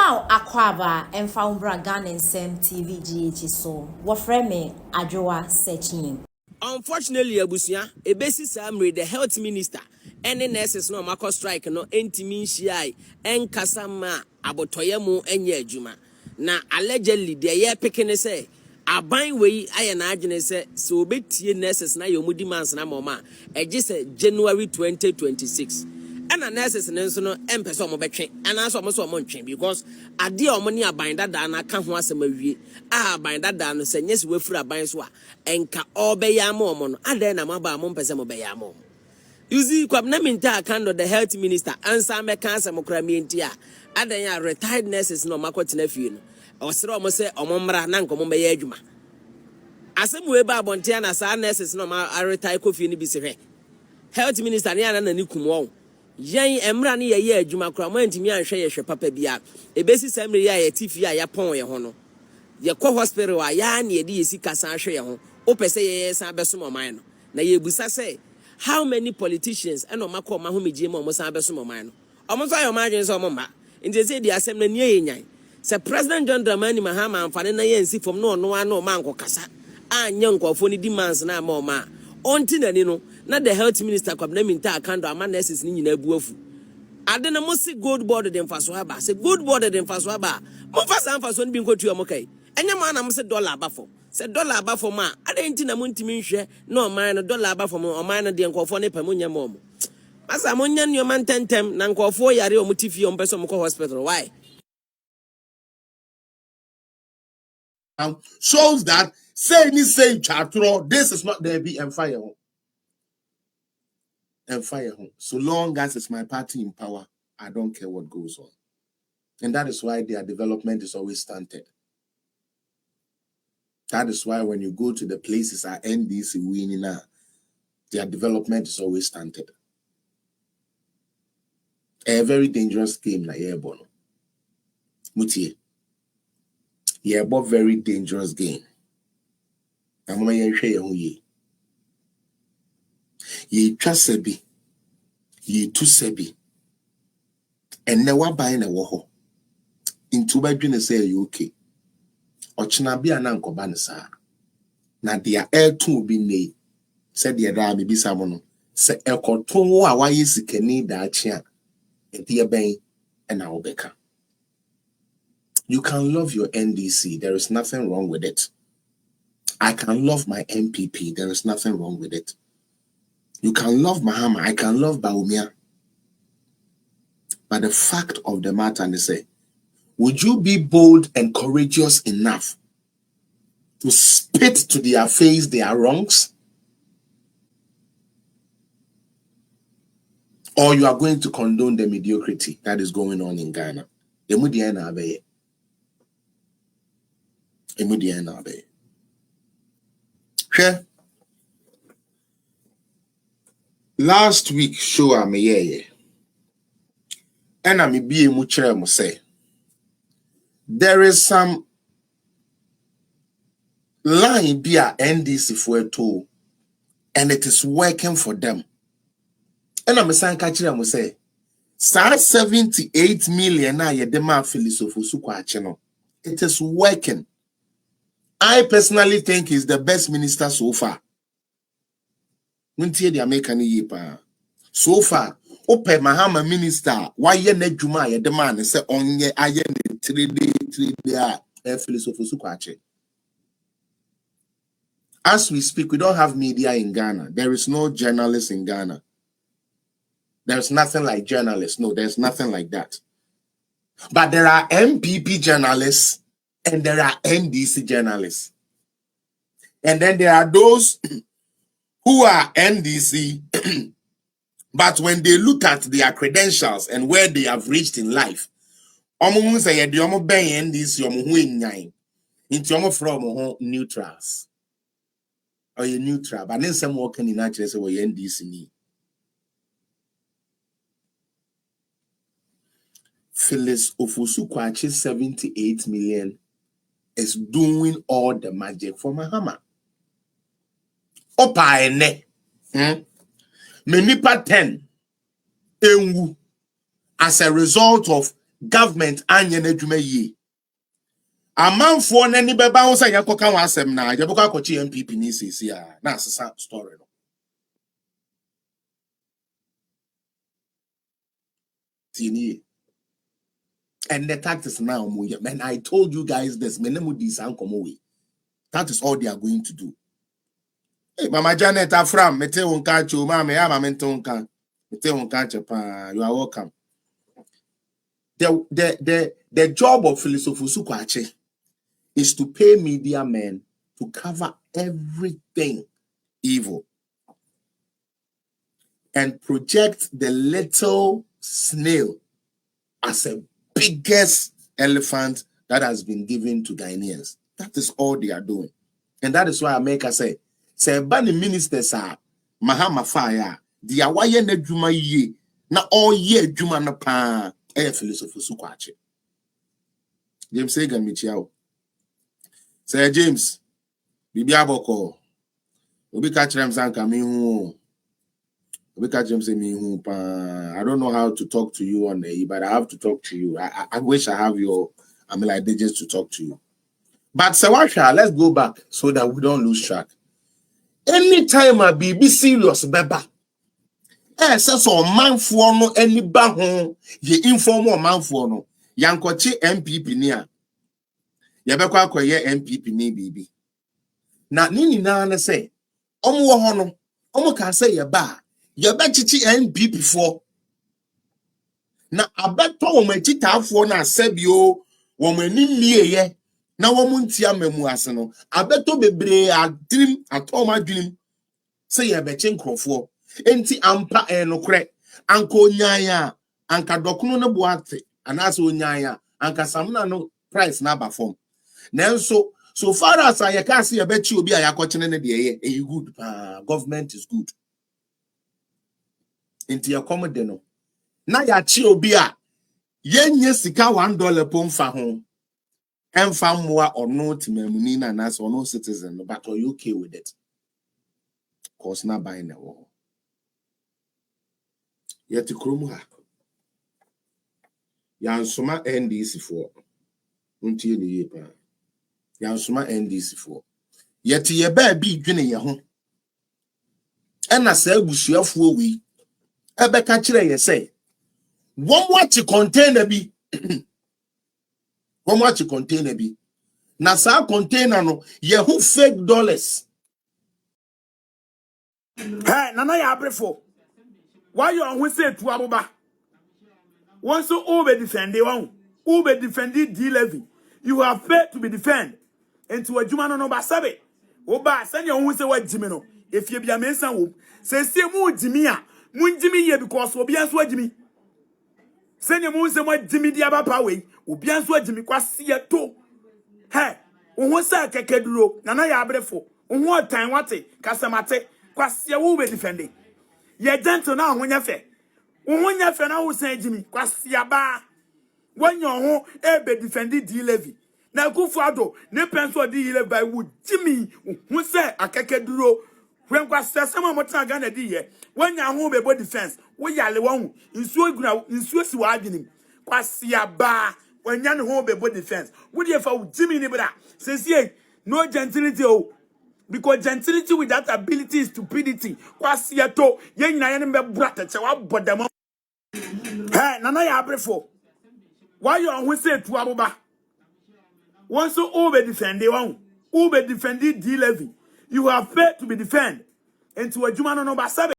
Now Aquaba and found Bragan and Sam TV GH so what frame Adjoa searching. Unfortunately, Abusia, a basis summary, the health minister, any nurses no mako strike no entimin shai, en kasama abotoyemu enye juma. Na allegedly the year picking say, a buying way I an agent say, so be nurses na yomudi mans na mama, a just January 2026. And a nurses and so no emphasis on between and also almost on money because a dear money a bind that down I can't want some of you. Ah, bind that down and say yes, we're free a bind swa and ka all be ya mom and then I'm about mom person obey ya mom. You see, Kwabnaminta kind of the health minister answer me cancer mokramientia. And then ya retired nurses no makwat nephew. Or so almost say omomra nanko mombe yejuma. Asem weba bontiana sa nurses no ma retire coffee ni bisi health minister ni ana nani kumwo. Yen emra ni ye adwuma kra mo antimi anhwe ye hwe papa bia ebesi samre ya ye tifi ya yapon ye ho no ye kɔ hospital wa ya na ye di yesika san hwe ye ho opese ye san beso moman no na ye busa say how many politicians and o makɔ ma ho megie mo san beso moman no omo so ayo ma adwen so omo ma nti se di asem na nie ye nyan se president John Dramani Mahama amfane na ye nsi fom no no ano ma nkɔ kasa anya nkɔfo ni demands na ma o ma onti nani no na the health minister Kwabnaminta akando ama nurses ni nyina buafu ade na mo se gold board de mfaso aba se gold board de mfaso aba mo fasa mfaso ni bi nkotu am kai enya ma na mo se dollar aba fo se dollar aba fo ma ade nti na mo ntimi nhwe na o man no dollar aba fo mo o man no de nkofo ne pam nya mo asa mo nya nyo man tentem na nkofo yare o mutifi o mpeso mo ko hospital why shows that say chatro this is not there be and fire home. So long as it's my party in power, I don't care what goes on. And that is why their development is always stunted. That is why when you go to the places at NDC winning now, their development is always stunted. A very dangerous game na airborne. Mutie. Yeah, but very dangerous game. I'm going to share you. Ye trust sebi, ye tu sebi, and never buying a woho. Into by doing say you okay. Ochina be an uncle banasa. Na dia air to be nay, said the Rami be samono. Say a cotton wa is keni da chia, and dear bay, and our becker. You can love your NDC, there is nothing wrong with it. I can love my MPP, there is nothing wrong with it. You can love Mahama, I can love Baumia. But the fact of the matter is say, would you be bold and courageous enough to spit to their face their wrongs? Or you are going to condone the mediocrity that is going on in Ghana? Last week, show am and I'm be a say there is some line be a NDC for a tool, and it is working for them. And I'm saying, catch them say, 78 million na ye demand philosophy channel. It is working. I personally think he's the best minister so far. The American so far. Ope Mahama minister, why ye ne juma ye demand say on ye aye 3 day philosophy. As we speak, we don't have media in Ghana. There is no journalist in Ghana. There's nothing like journalists. No, there's nothing like that. But there are MPP journalists and there are NDC journalists. And then there are those who are NDC, but when they look at their credentials and where they have reached in life, say NDC from neutrals. Or you neutral, but then some working in actually say NDC. Phyllis Ofosu-Kwakye 78 million is doing all the magic for Mahama. Opa ene. Menipa 10 enwu as a result of government anye na adwuma yie. Amanfo na ni beba ho say yakoka wa asem na yeboko akochi MPP ni sisi a na asesa story no. Tini. And the tactics now, man, I told you guys this. That is all they are going to do. Hey, Mama Janet, I'm from Mete Unkachu, Mamma, I'm Mentonka. Mete Unkacha, you are welcome. The job of Philosopher Sukwache is to pay media men to cover everything evil and project the little snail as a biggest elephant that has been given to Ghanaians. That is all they are doing. And that is why America say bani ministers are Mahama Fire, the Awaye Nedjuma ye, na all ye Juma na pa, philosopher Sukwache. James Sagan Michiao. Say James, Bibi Aboko, Obi catch them Sanka me who. Obi catch them say me who pa. I don't know how to talk to you on there, but I have to talk to you. I wish I have your like digits to talk to you. But Sawasha, let's go back so that we don't lose track. Anytime I be serious, beba. So man for no any bahon, ye informal man for no. Yankoche MPP niya. Yabekwa koye MPP ni bibi. Na nini na say, omu wahono, omu ka say yaba, yabechichi MPP for. Na abeto womechita for na sebio, womeni miye na womuntia memu ase no. Abeto bebre adrim atoma dream. Say ye bechen krofo. Enti ampa enokre. Anko nyaya. Anka dokuno ne boate. Anaso nyaya. Anka samna no price na ba form. Nenso, so far as I can see a bet you be a yakochene ne de ye good. Government is good. Enti ya komode no. Na ya chi obi a yenye sika $1 pomfa ho. Emfa mwa or no timemuni na nas or no citizen, but are you okay with it? Cause not buying the wall. Yet Krumha. Yansuma NDC for until the year. Yansuma NDC for. Yet ye bear be drinking your home. And I say, we share for we. Ebe kachire ye say. One watch container be. One watch container be. Nasa container no. Ye who fake dollars. Hey, Nana ya brefo. Why you on say to Abuba? Once you over defend the one, over defended D11. You have paid to be defended. And to a Jumano no basabe. Oba, send your own say what Jimino. If you be a Mason whoop, say, Moon Jimia, Moon Jimmy here because we'll be answered Jimmy. Send your moon say what Jimmy Diaba Power, will be answered Jimmy Quasia too. Hey, who say Kakedro, Nana ya brefo. What time what it, Casamate, Quasia will be defending. Ye gentle now when you fair. When you fair now, say Jimmy, Quasia ba. When your home, ebe defended D levy. Now go for ado, ne pencil D levy by wood. Jimmy, who say a Kakedro. When Quasia some more time gonna do when your home be defense, we are the one in so in Swiss wagging. Quasia ba. When your home be defense. Would you for Jimmy Nibra? Says ye, no gentility. Because gentility without ability is stupidity. Kwasiato, yen na yen be brata che wa bodam. Hey, Nana ya brefo. Why you on say to Abuba? Once you over defend the one, over defended D11. You have paid to be defended. And to a Jumano no basabe.